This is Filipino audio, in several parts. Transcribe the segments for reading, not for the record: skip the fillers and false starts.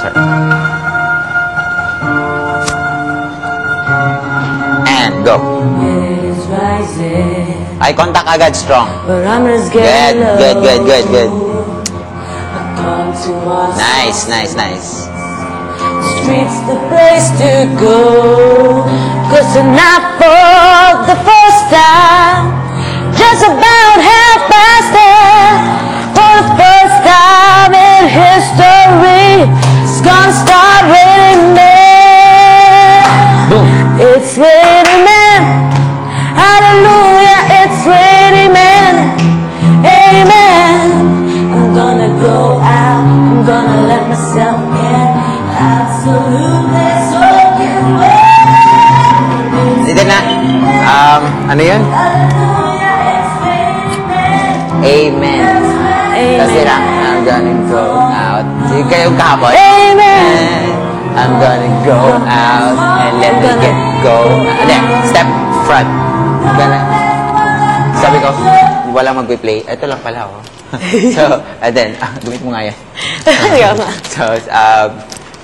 Sorry. And go. Eye contact agad, strong. Good, good, good, good, good. Nice, nice, nice. Streets the place to go, 'cause tonight for the first time, just about 10:30, for the first time in history, it's gonna start raining men. It's raining men, hallelujah, it's raining men, amen. I'm gonna go out, I'm gonna let myself in, absolutely soaking wet. Dito na. Ano yun? Amen. Kasi lang, I'm gonna go out. Sige kayong kahapon. Amen. I'm gonna go out and let me get go. Step front. Sabi ko, wala mag-play. Ito lang pala, oh. So, and then, gumit mo nga yan. So,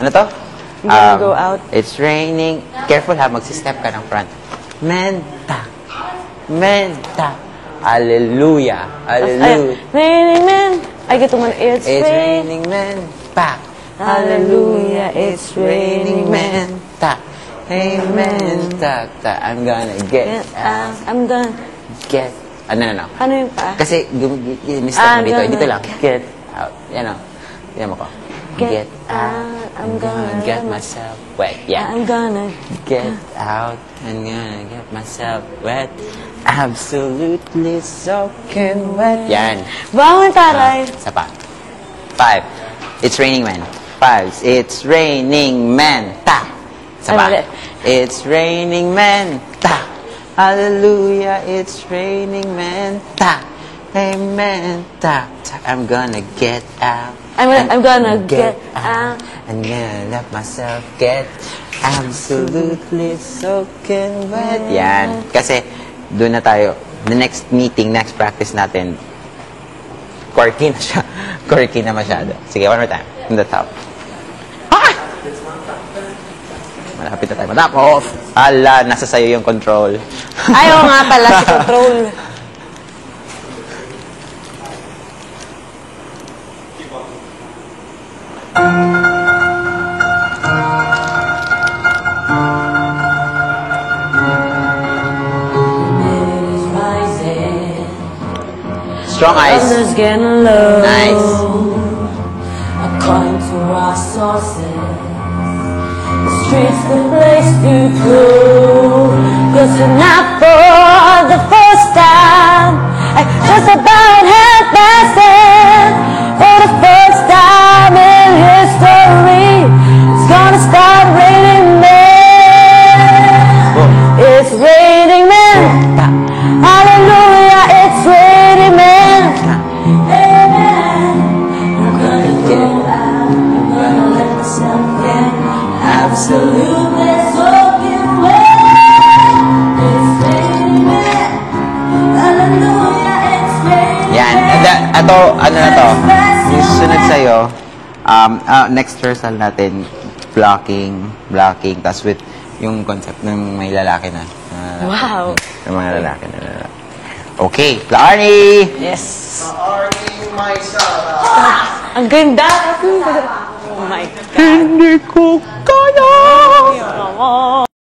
ano to? I'm gonna go out. It's raining. Careful ha, magsistep ka ng front. Menta. Menta. Hallelujah. Hallelujah. Raining men. I get to one. It's raining men. Back. Hallelujah. It's raining men. Ta. Amen. Ta. Ta. I'm gonna get out. I'm gonna get. Ano. Ano yung pa? Kasi, mistake mo dito. Dito lang. Get out. Yan o. Yan mo ko. Get out. I'm gonna get myself wet. Yeah. I'm gonna get out. I'm gonna get myself wet. Absolutely soaking wet. Yan. Bangon, taray. Isa pa. 5. It's raining men. 5. It's raining men. Ta. Isa pa. It's raining men. Ta. Hallelujah. It's raining men. Ta. Amen. Ta. Ta. I'm gonna get out. I'm gonna get out. I'm gonna let myself get absolutely soaking wet. Yan. Kasi, doon na tayo. The next meeting, next practice natin, quirky na siya. Quirky na masyado. Sige, one more time. In the top. Ah! Malapit na tayo matapos. Ala, nasa sayo yung control. Ayaw nga pala si control. Strong eyes. Nice. According to our sources, the streets the place to go. 'Cause tonight for the first time, just about 10:30, for the first time in history, it's gonna start raining men. It's raining men. Hallelujah, it's raining men. Amen. I'm gonna go out, I'm gonna let myself in, absolutely soaking wet. It's raining men. Hallelujah, it's raining men. Yan. Ito, ano na to? Yung susunod sa'yo, next rehearsal natin, blocking, tas with yung concept ng may lalaki na. Wow. Yung mga lalaki na. Okay, Arnie! Yes. Arnie myself. Ang ganda. Oh my God. Hindi ko